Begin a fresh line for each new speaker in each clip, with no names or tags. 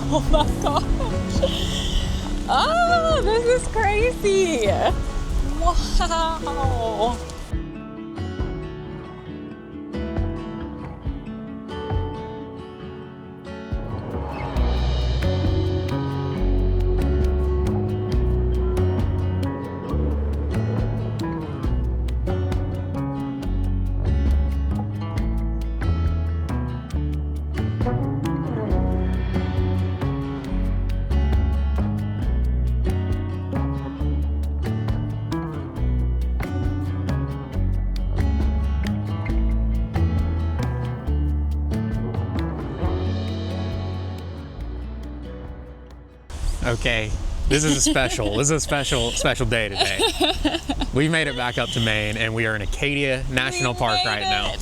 Oh my gosh. Oh, this is crazy. Wow.
Okay, this is a special day today. We made it back up to Maine, and we are in Acadia National Park right now.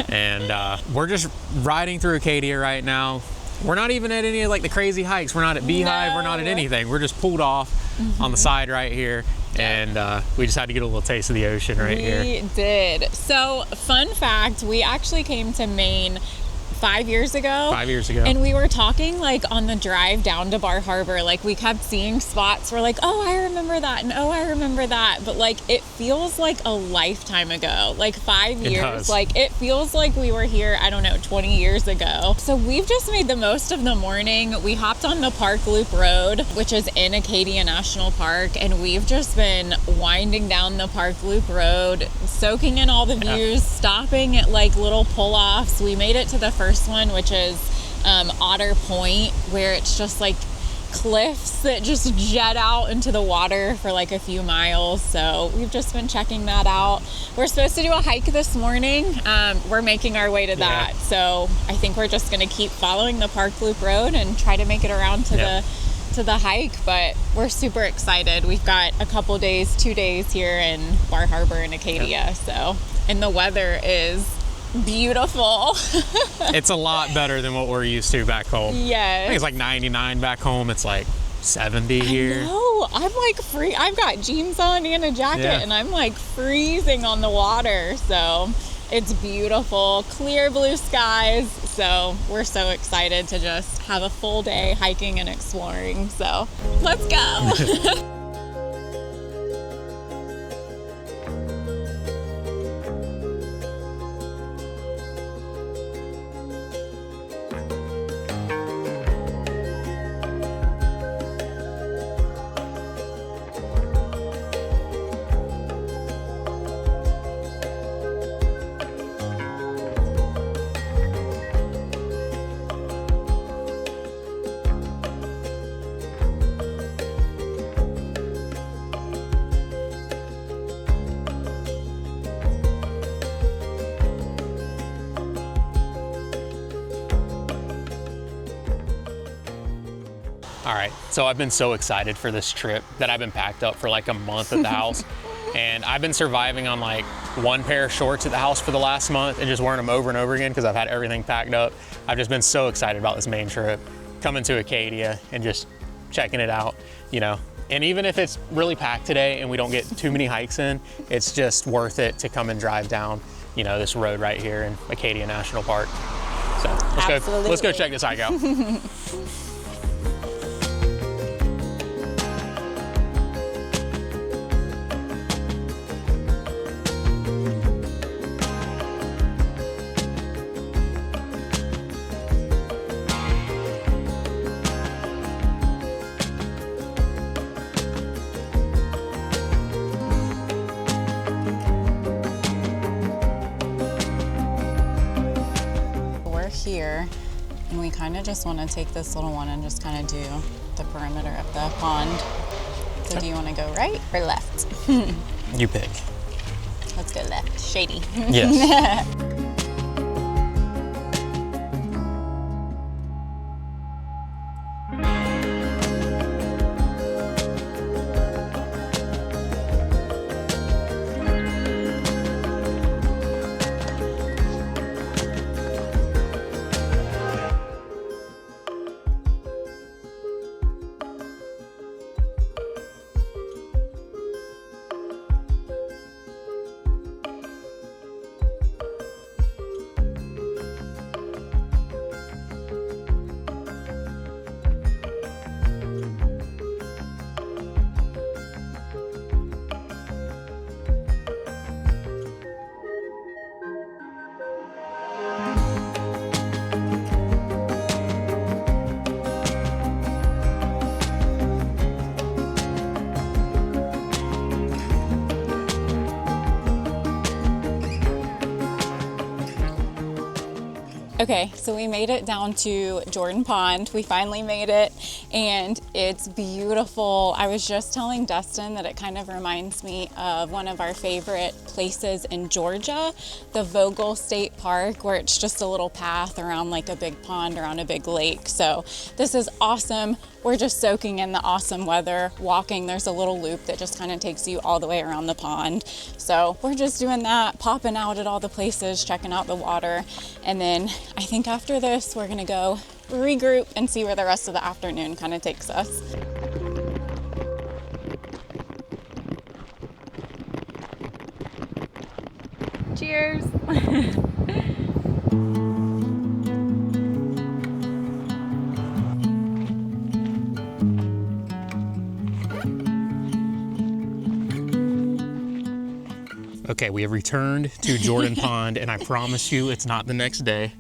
And we're just riding through Acadia right now. We're not even at any of like the crazy hikes. We're not at Beehive, we're not at anything. We're just pulled off on the side right here. And we just had to get a little taste of the ocean right here.
We did. So, fun fact, we actually came to Maine 5 years ago.
5 years ago.
And we were talking like on the drive down to Bar Harbor, like we kept seeing spots. We're like, oh, I remember that. And oh, I remember that. But like, it feels like a lifetime ago, like 5 years. It does. Like it feels like we were here, I don't know, 20 years ago. So we've just made the most of the morning. We hopped on the Park Loop Road, which is in Acadia National Park. And we've just been winding down the Park Loop Road, soaking in all the views, stopping at like little pull-offs. We made it to the first one, which is Otter Point, where it's just like cliffs that just jet out into the water for like a few miles. So we've just been checking that out. We're supposed to do a hike this morning. We're making our way to that. So I think we're just going to keep following the Park Loop Road and try to make it around to the hike, but we're super excited. We've got a couple days, 2 days here in Bar Harbor in Acadia. So, and the weather is beautiful.
It's a lot better than what we're used to back home.
Yes.
I think it's like 99 back home. It's like 70 here.
No, I'm like free. I've got jeans on and a jacket and I'm like freezing on the water. So it's beautiful, clear blue skies. So we're so excited to just have a full day hiking and exploring. So let's go.
All right, so I've been so excited for this trip that I've been packed up for like a month at the house. And I've been surviving on like one pair of shorts at the house for the last month and just wearing them over and over again because I've had everything packed up. I've just been so excited about this Maine trip, coming to Acadia and just checking it out, you know. And even if it's really packed today and we don't get too many hikes in, it's just worth it to come and drive down, you know, this road right here in Acadia National Park. So let's go check this hike out.
Here, and we kind of just want to take this little one and just kind of do the perimeter of the pond. So do you want to go right or left?
You pick.
Let's go left. Shady.
Yes.
Okay, so we made it down to Jordan Pond. We finally made it, and it's beautiful. I was just telling Dustin that it kind of reminds me of one of our favorite places in Georgia, the Vogel State Park, where it's just a little path around like a big pond, around a big lake. So this is awesome. We're just soaking in the awesome weather, walking. There's a little loop that just kind of takes you all the way around the pond. So we're just doing that, popping out at all the places, checking out the water. And then I think after this, we're gonna go regroup and see where the rest of the afternoon kind of takes us. Cheers.
Okay, we have returned to Jordan Pond, and I promise you it's not the next day.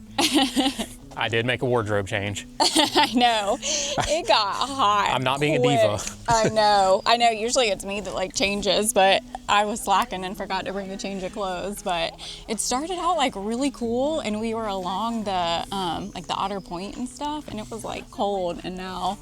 I did make a wardrobe change.
I know. It got hot.
I'm not being
quick.
a diva.
I know. Usually it's me that like changes, but I was slacking and forgot to bring a change of clothes. But it started out like really cool, and we were along the like the Otter Point and stuff, and it was like cold, and now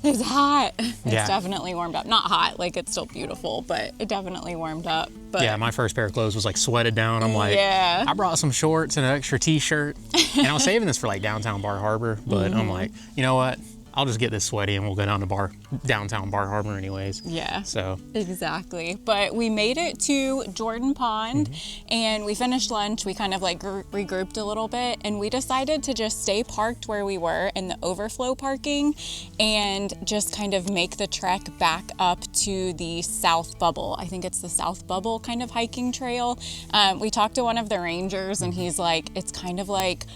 it's hot. It's definitely warmed up. Not hot, like it's still beautiful, but it definitely warmed up. But
yeah, my first pair of clothes was like sweated down. I'm like, I brought some shorts and an extra t-shirt, and I was saving this for like Downtown Bar Harbor, but I'm like, you know what? I'll just get this sweaty and we'll go down to Downtown Bar Harbor anyways.
Yeah.
So.
Exactly. But we made it to Jordan Pond and we finished lunch. We kind of like regrouped a little bit, and we decided to just stay parked where we were in the overflow parking and just kind of make the trek back up to the South Bubble. I think it's the South Bubble kind of hiking trail. We talked to one of the rangers, and he's like, it's kind of like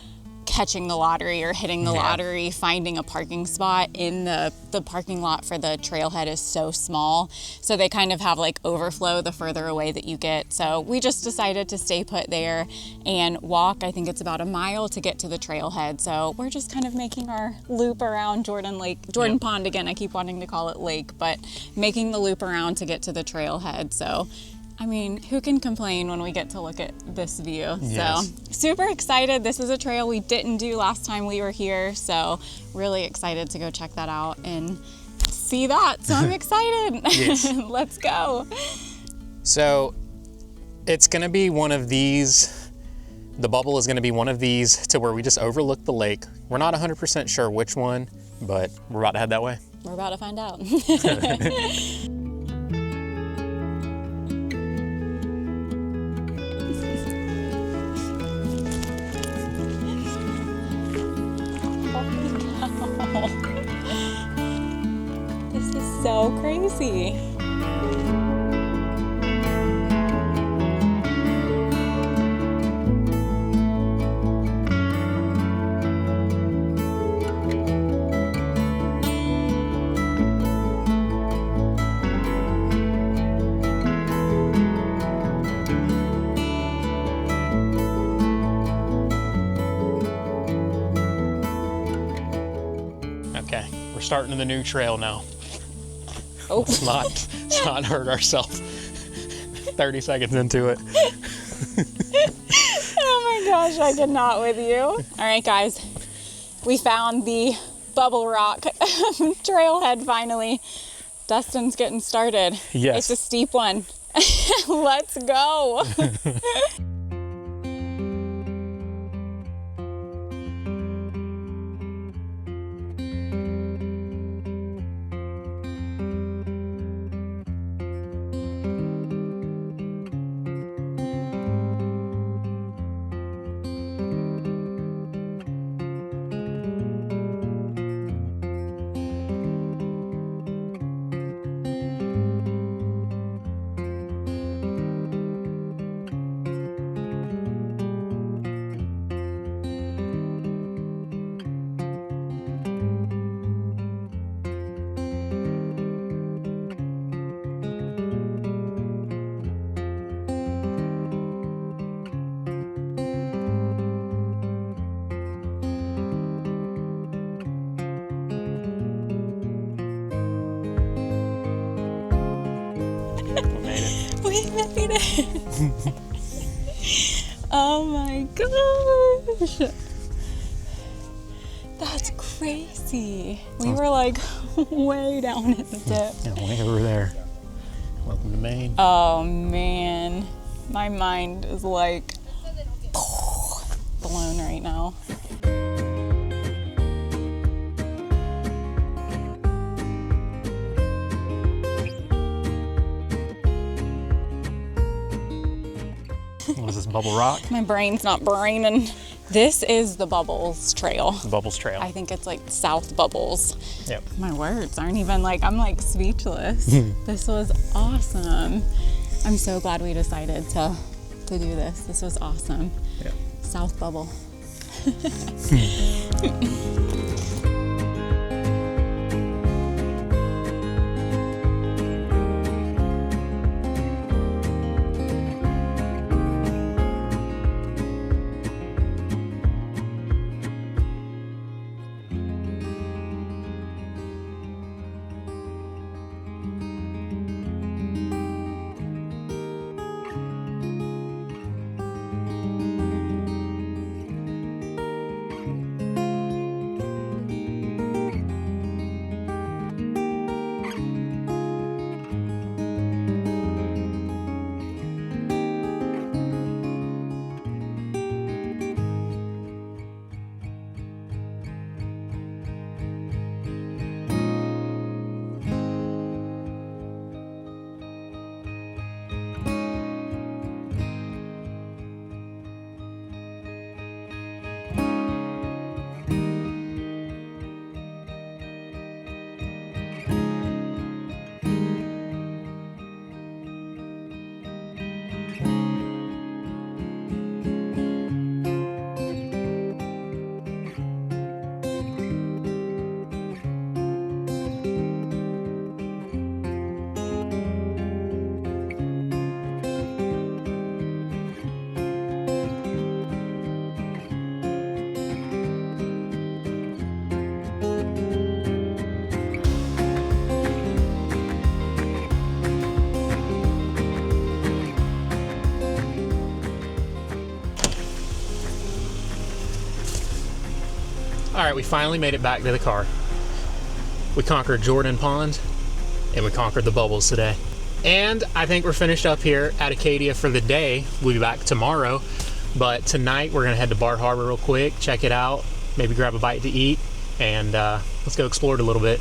catching the lottery or hitting the lottery. Finding a parking spot in the parking lot for the trailhead is so small, so they kind of have like overflow the further away that you get. So we just decided to stay put there and walk. I think it's about a mile to get to the trailhead, so we're just kind of making our loop around Jordan Pond again. I keep wanting to call it lake, but making the loop around to get to the trailhead. So I mean, who can complain when we get to look at this view? Yes. So super excited. This is a trail we didn't do last time we were here, so really excited to go check that out and see that. So I'm excited. Yes. Let's go.
So it's gonna be one of these, the bubble is gonna be one of these to where we just overlook the lake. We're not 100% sure which one, but we're about to head that way.
We're about to find out. This is so crazy.
Okay, we're starting the new trail now.
Oh.
Let's not hurt ourselves 30 seconds into it.
Oh my gosh, I cannot with you. All right, guys, we found the Bubble Rock trailhead finally. Dustin's getting started.
Yes.
It's a steep one. Let's go. We made it. Oh my gosh. That's crazy. We were like way down in the dip.
Yeah, way over there. Welcome to Maine.
Oh man, my mind is like blown right now.
What is this, Bubble Rock?
My brain's not braining. This is the Bubbles Trail.
The Bubbles Trail.
I think it's like South Bubbles.
Yep.
My words aren't even like, I'm like speechless. This was awesome. I'm so glad we decided to do this. This was awesome.
Yep.
South Bubble.
All right, we finally made it back to the car. We conquered Jordan Pond, and we conquered the bubbles today. And I think we're finished up here at Acadia for the day. We'll be back tomorrow, but tonight we're gonna head to Bar Harbor real quick, check it out, maybe grab a bite to eat, and let's go explore it a little bit.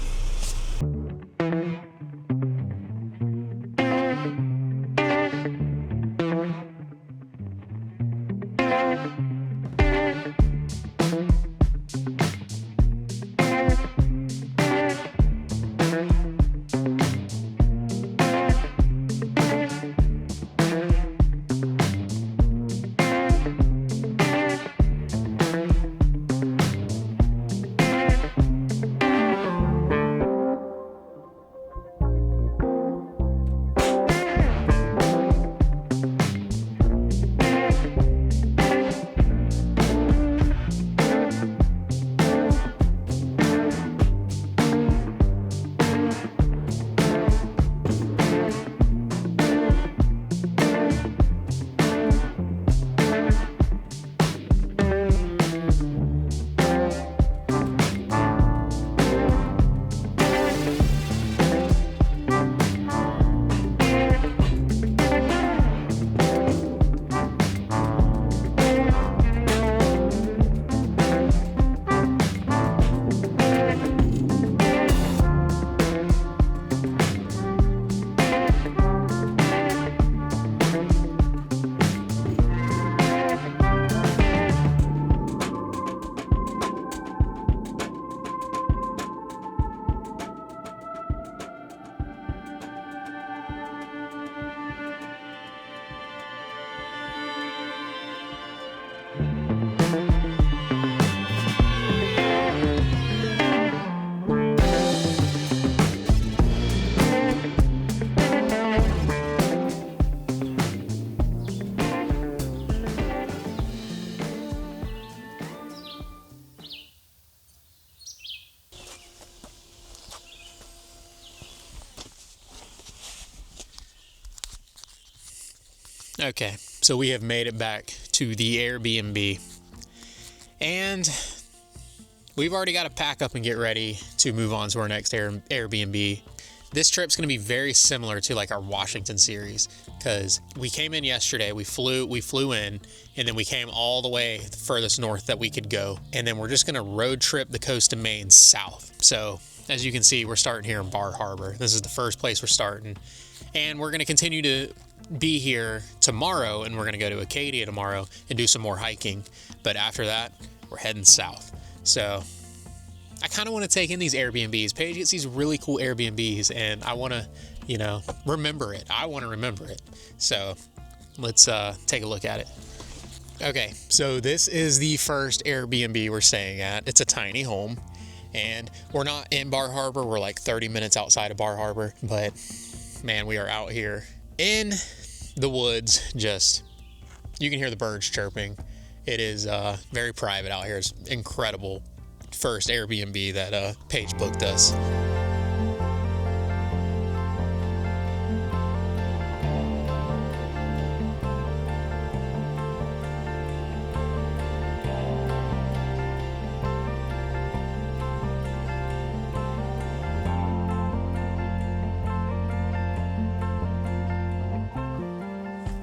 Okay, so we have made it back to the Airbnb, and we've already got to pack up and get ready to move on to our next Airbnb. This trip's going to be very similar to like our Washington series, because we came in yesterday, we flew in, and then we came all the way the furthest north that we could go. And then we're just going to road trip the coast of Maine south. So as you can see, we're starting here in Bar Harbor. This is the first place we're starting. And we're going to continue to be here tomorrow, and we're going to go to Acadia tomorrow and do some more hiking. But after that, we're heading south. So I kind of want to take in these Airbnbs. Paige gets these really cool Airbnbs, and I want to, remember it. I want to remember it. So let's take a look at it. Okay, so this is the first Airbnb we're staying at. It's a tiny home, and we're not in Bar Harbor. We're like 30 minutes outside of Bar Harbor, but man, we are out here in the woods. You can hear the birds chirping. It is very private out here. It's incredible. First Airbnb that Paige booked us.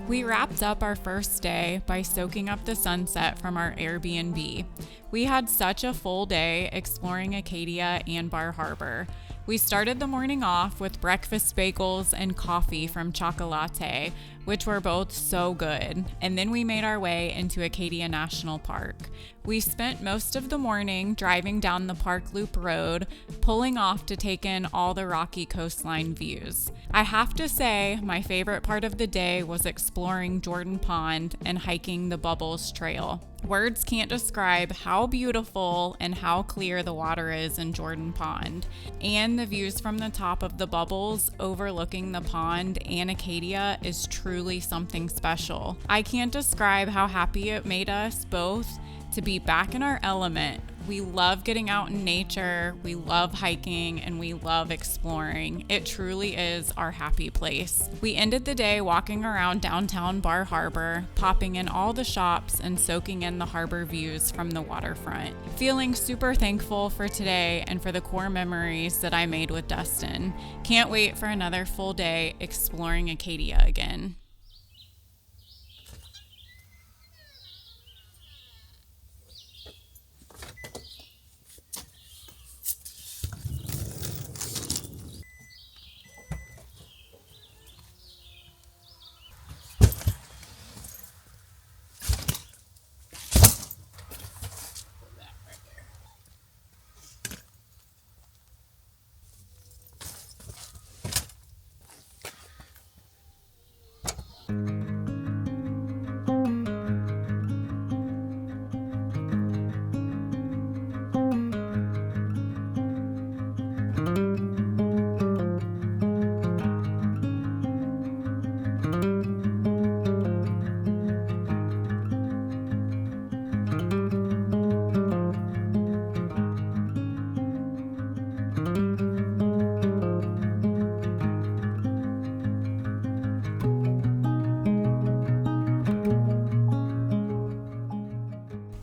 We wrapped up our first day by soaking up the sunset from our Airbnb. We had such a full day exploring Acadia and Bar Harbor. We started the morning off with breakfast bagels and coffee from Chocolate, which were both so good, and then we made our way into Acadia National Park. We spent most of the morning driving down the Park Loop Road, pulling off to take in all the rocky coastline views. I have to say, my favorite part of the day was exploring Jordan Pond and hiking the Bubbles Trail. Words can't describe how beautiful and how clear the water is in Jordan Pond, and the views from the top of the bubbles overlooking the pond and Acadia is truly something special. I can't describe how happy it made us both to be back in our element. We love getting out in nature, we love hiking, and we love exploring. It truly is our happy place. We ended the day walking around downtown Bar Harbor, popping in all the shops and soaking in the harbor views from the waterfront. Feeling super thankful for today and for the core memories that I made with Dustin. Can't wait for another full day exploring Acadia again.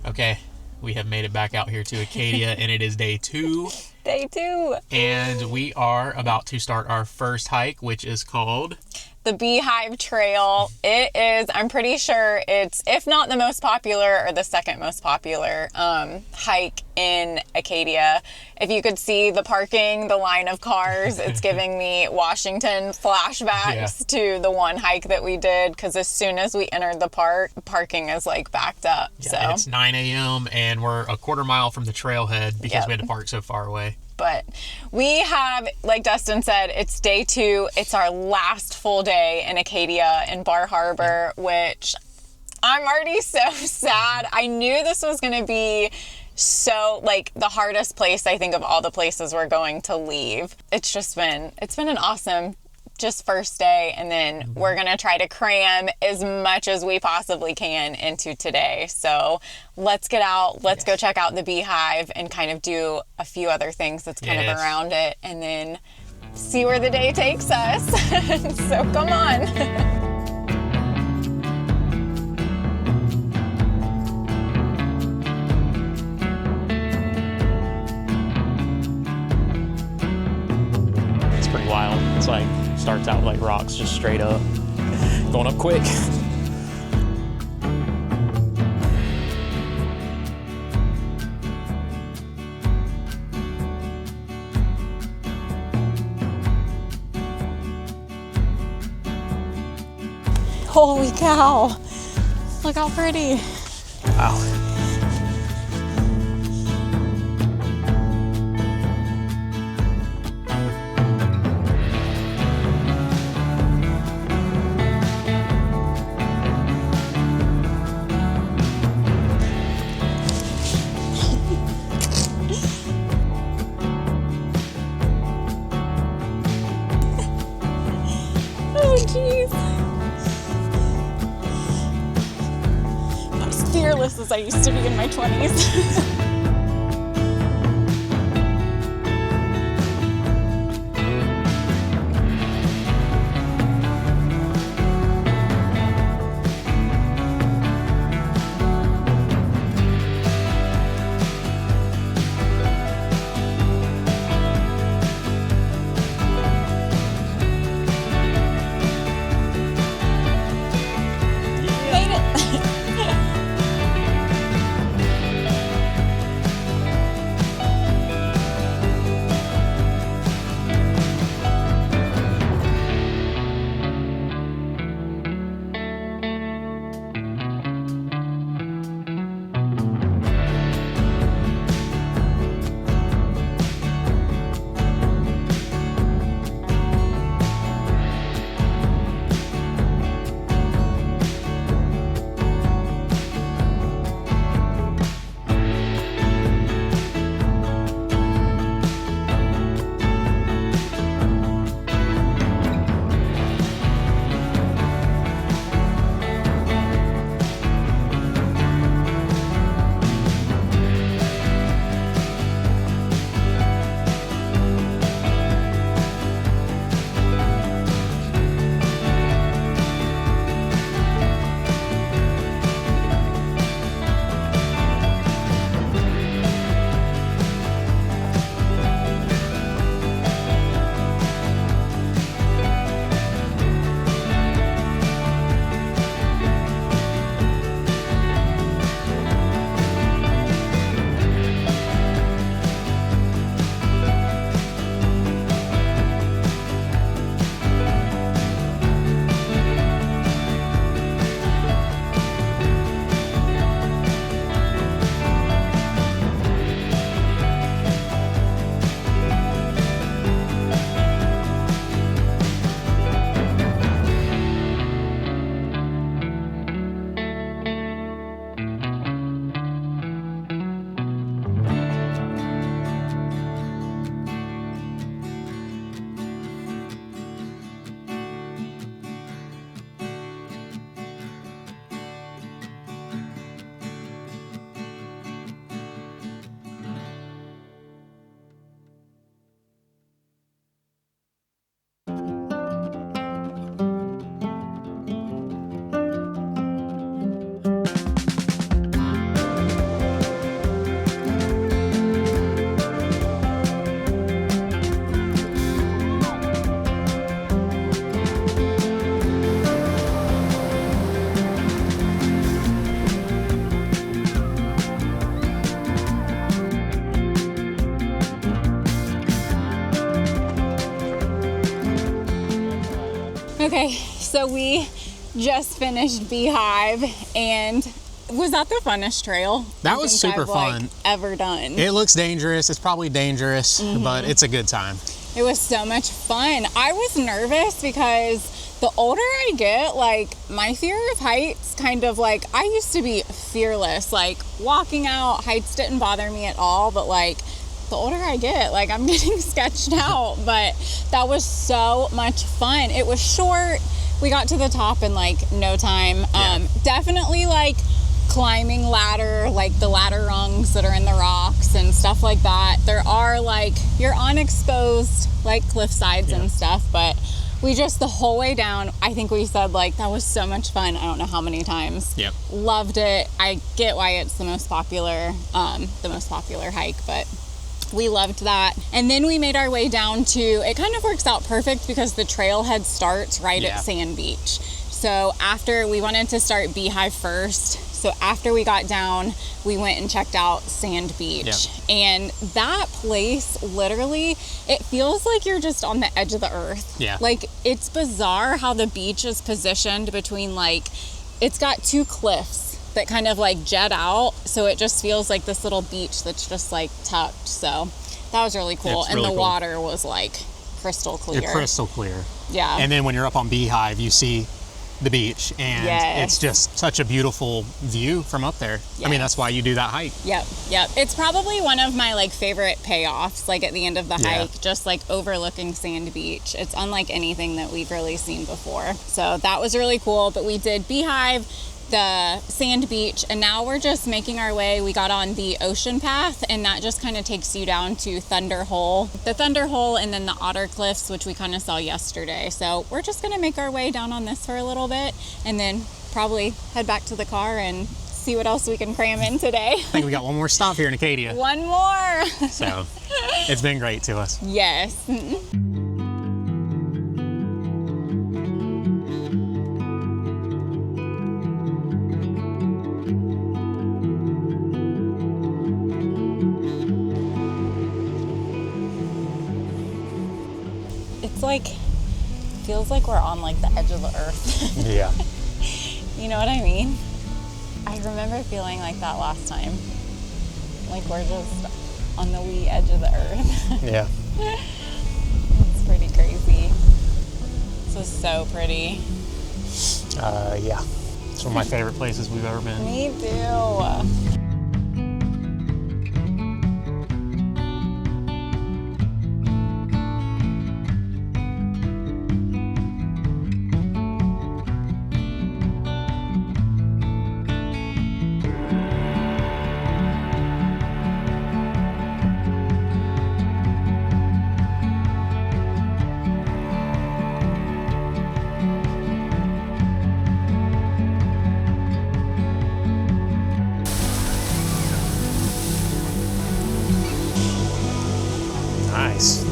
Okay, we have made it back out here to Acadia, and it is day 2.
Day 2.
And we are about to start our first hike, which is called
the Beehive Trail. It is, I'm pretty sure it's, if not the most popular or the second most popular hike in Acadia. If you could see the parking, the line of cars, it's giving me Washington flashbacks to the one hike that we did, because as soon as we entered the park, parking is like backed up.
Yeah, it's 9 a.m. and we're a quarter mile from the trailhead because we had to park so far away.
But we have, like Dustin said, it's day 2. It's our last full day in Acadia in Bar Harbor, which I'm already so sad. I knew this was going to be so, like, the hardest place, I think, of all the places we're going to leave. It's been an awesome first day, and then we're going to try to cram as much as we possibly can into today. So let's get out, let's go check out the Beehive and kind of do a few other things that's kind of around it, and then see where the day takes us. So come on.
like starts out like rocks just straight up, going up quick.
Holy cow. Look how pretty.
Wow.
Oh, jeez. Not as fearless as I used to be in my 20s. Made it. Okay, so we just finished Beehive, and was that the funnest trail
That was super fun.
Ever done?
It looks dangerous. It's probably dangerous, but it's a good time.
It was so much fun. I was nervous because the older I get, like, my fear of heights kind of like, I used to be fearless. Like, walking out, heights didn't bother me at all, but like, the older I get, like, I'm getting sketched out. But that was so much fun. It was short. We got to the top in like no time.
Yeah.
Definitely like climbing ladder, like the ladder rungs that are in the rocks and stuff like that. There are like, you're on exposed like cliff sides and stuff, but we just, the whole way down, I think we said like, that was so much fun. I don't know how many times.
Yep.
Loved it. I get why it's the most popular hike, but We loved that. And then we made our way down to, it kind of works out perfect because the trailhead starts right at Sand Beach. So after we wanted to start Beehive first, so after we got down, we went and checked out Sand Beach.
Yep.
And that place, literally, it feels like you're just on the edge of the earth.
Yeah.
Like, it's bizarre how the beach is positioned between, like, it's got two cliffs that kind of like jet out. So it just feels like this little beach that's just like tucked. So that was really cool.
It's
and
really
the
cool.
Water was like crystal clear.
It's crystal clear.
Yeah.
And then when you're up on Beehive, you see the beach, and
Yes.
it's just such a beautiful view from up there. I mean,
Yes.
that's why you do that hike.
Yep. It's probably one of my like favorite payoffs, like at the end of the hike, just like overlooking Sand Beach. It's unlike anything that we've really seen before. So that was really cool. But we did Beehive, the Sand Beach, and now we're just making our way. We got on the Ocean Path, and that just kind of takes you down to Thunder Hole. The Thunder Hole and then the Otter Cliffs, which we kind of saw yesterday. So we're just gonna make our way down on this for a little bit and then probably head back to the car and see what else we can cram in today.
I think we got one more stop here in Acadia.
One more.
So it's been great to us.
Yes. It's like, feels like we're on like the edge of the earth.
Yeah.
You know what I mean? I remember feeling like that last time. Like we're just on the wee edge of the earth.
Yeah.
It's pretty crazy. This was so pretty.
Yeah. It's one of my favorite places we've ever been.
Me too.
Nice.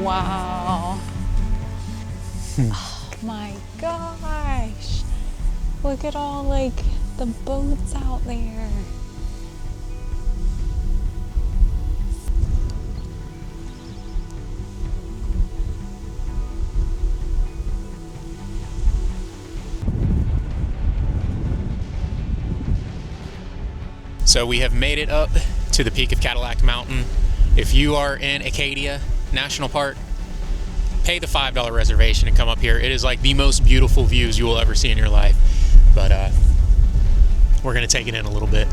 Wow. Oh my gosh. Look at all like the boats out there.
So we have made it up to the peak of Cadillac Mountain. If you are in Acadia National Park, pay the $5 reservation and come up here. It is like the most beautiful views you will ever see in your life. But we're gonna take it in a little bit.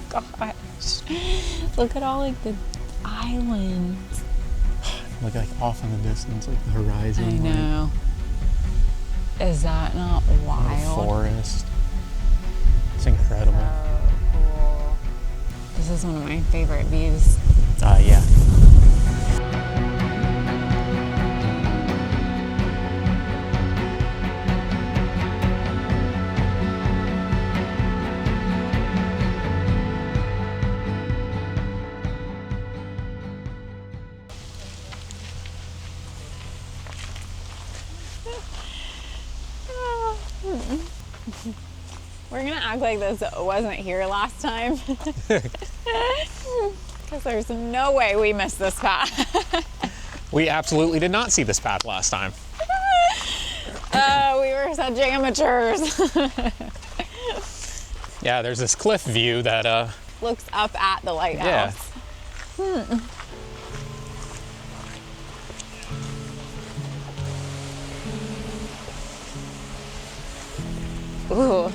Gosh. Look at all like the islands.
Look like off in the distance, like the horizon.
I know. Is that not
Like,
wild?
the forest. It's incredible.
So cool. This is one of my favorite views.
Yeah.
We're gonna act like this wasn't here last time. Because there's no way we missed this path.
We absolutely did not see this path last time.
Oh, we were such amateurs.
Yeah, there's this cliff view that
looks up at the lighthouse.
Yeah.
Ooh.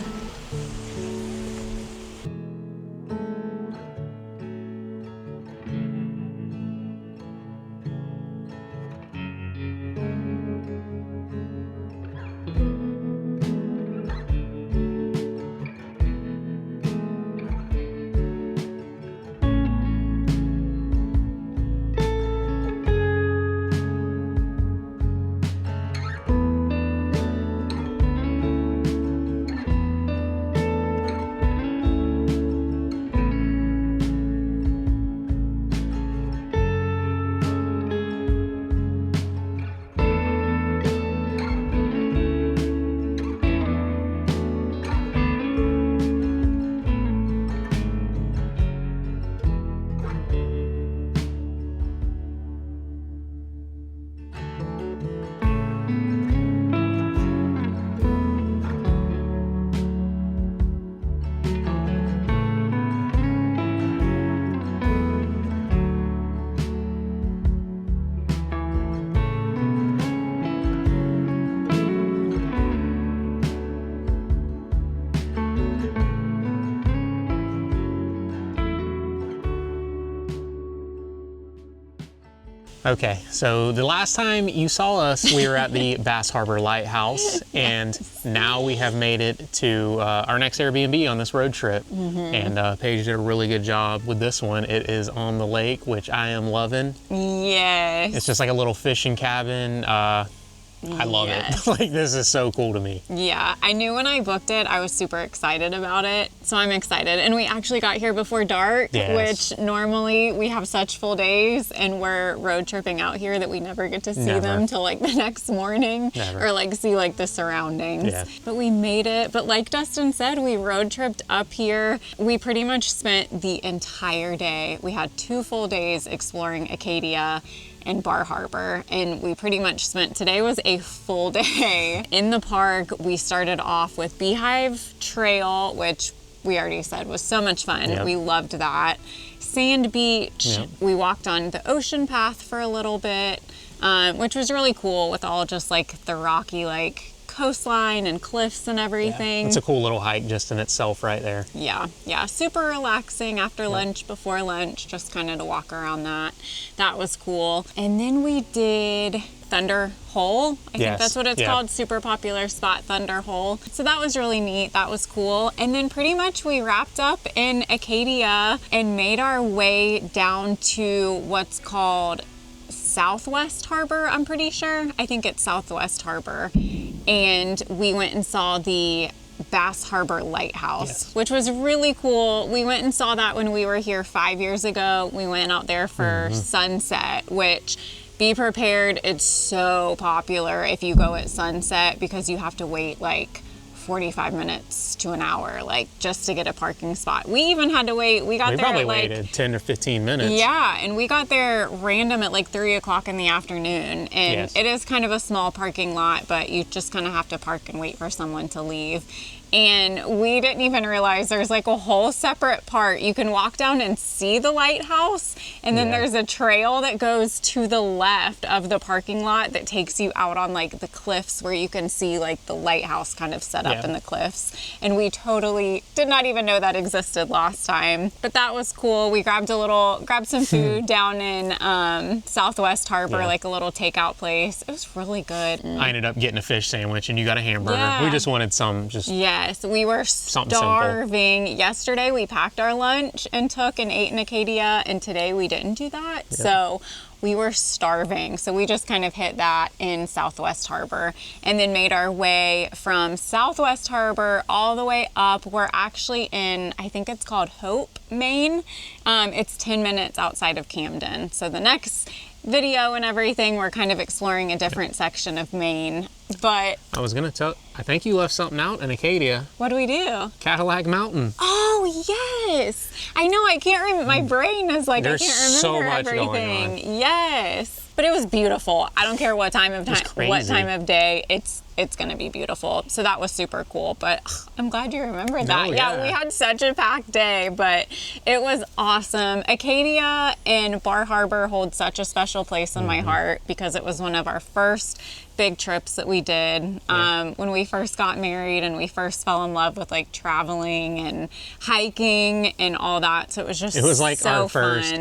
Okay, so the last time you saw us, we were at the Bass Harbor Lighthouse, and now we have made it to our next Airbnb on this road trip. And Paige did a really good job with this one. It is on the lake, which I am loving.
Yes.
It's just like a little fishing cabin. I love it. Like, this is so cool to me.
Yeah, I knew when I booked it, I was super excited about it. So I'm excited. And we actually got here before dark, which normally we have such full days and we're road tripping out here that we never get to see them till like the next morning or like see like the surroundings. But we made it. But like Dustin said, we road tripped up here. We pretty much spent the entire day. We had 2 full days exploring Acadia and Bar Harbor, and we pretty much spent, today was a full day in the park. We started off with Beehive Trail, which we already said was so much fun. We loved that. Sand Beach, we walked on the ocean path for a little bit, which was really cool with all just like the rocky like coastline and cliffs and everything.
It's a cool little hike just in itself right there.
Yeah, super relaxing after lunch, before lunch, just kind of to walk around that. That was cool. And then we did Thunder Hole. I think that's what it's called. Super popular spot, Thunder Hole. So that was really neat. That was cool. And then pretty much we wrapped up in Acadia and made our way down to what's called Southwest Harbor, I'm pretty sure. I think it's Southwest Harbor. And we went and saw the Bass Harbor Lighthouse, which was really cool. We went and saw that when we were here 5 years ago. We went out there for sunset, which, be prepared, it's so popular if you go at sunset because you have to wait like 45 minutes to an hour, like just to get a parking spot. We even had to wait. We
probably waited 10 or 15 minutes.
Yeah, and we got there random at like 3 o'clock in the afternoon. And it is kind of a small parking lot, but you just kind of have to park and wait for someone to leave. And we didn't even realize there's like a whole separate part. You can walk down and see the lighthouse, and then there's a trail that goes to the left of the parking lot that takes you out on like the cliffs where you can see like the lighthouse kind of set up in the cliffs. And we totally did not even know that existed last time, but that was cool. We grabbed some food down in Southwest Harbor, like a little takeout place. It was really good.
I ended up getting a fish sandwich and you got a hamburger. We just wanted some
Yes, we were starving. Yesterday we packed our lunch and took and ate in Acadia, and today we didn't do that. So we were starving. So we just kind of hit that in Southwest Harbor and then made our way from Southwest Harbor all the way up. We're actually in, I think it's called Hope, Maine. It's 10 minutes outside of Camden. So the next video and everything, we're kind of exploring a different section of Maine. But
I was gonna tell. I think you left something out in Acadia.
what do we do?
Cadillac Mountain.
Oh yes, I know. I can't remember. My brain is like
There's
I can't remember
so much
everything.
going on.
Yes, but it was beautiful. I don't care what time of day. It's gonna be beautiful. So that was super cool. But I'm glad you remembered that. Yeah, we had such a packed day, but it was awesome. Acadia and Bar Harbor hold such a special place in my heart because it was one of our first big trips that we did when we first got married and we first fell in love with like traveling and hiking and all that. So it was like so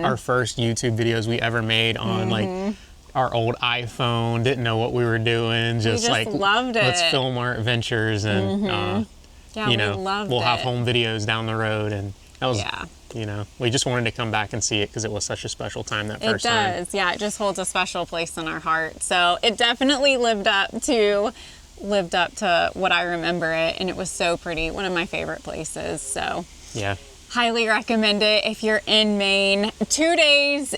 our first YouTube videos we ever made on like our old iPhone. Didn't know what we were doing. Just like
loved it.
Let's film our adventures and we'll have home videos down the road, and that was we just wanted to come back and see it because it was such a special time that first time.
It does. Yeah, it just holds a special place in our heart. So it definitely lived up to what I remember it, and it was so pretty. One of my favorite places. So
yeah,
highly recommend it if you're in Maine. 2 days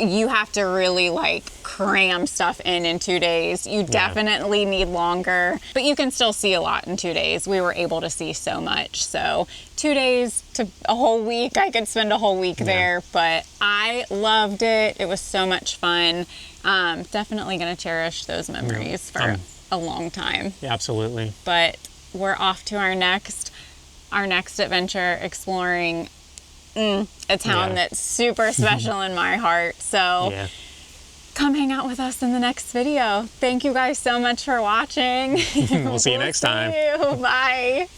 you have to really like cram stuff in 2 days. You definitely need longer, but you can still see a lot in 2 days. We were able to see so much. So 2 days to a whole week, I could spend a whole week there, but I loved it. It was so much fun. Definitely going to cherish those memories for a long time.
Yeah, absolutely.
But we're off to our next adventure, exploring a town that's super special in my heart. So come hang out with us in the next video. Thank you guys so much for watching.
We'll see you next time.
Bye.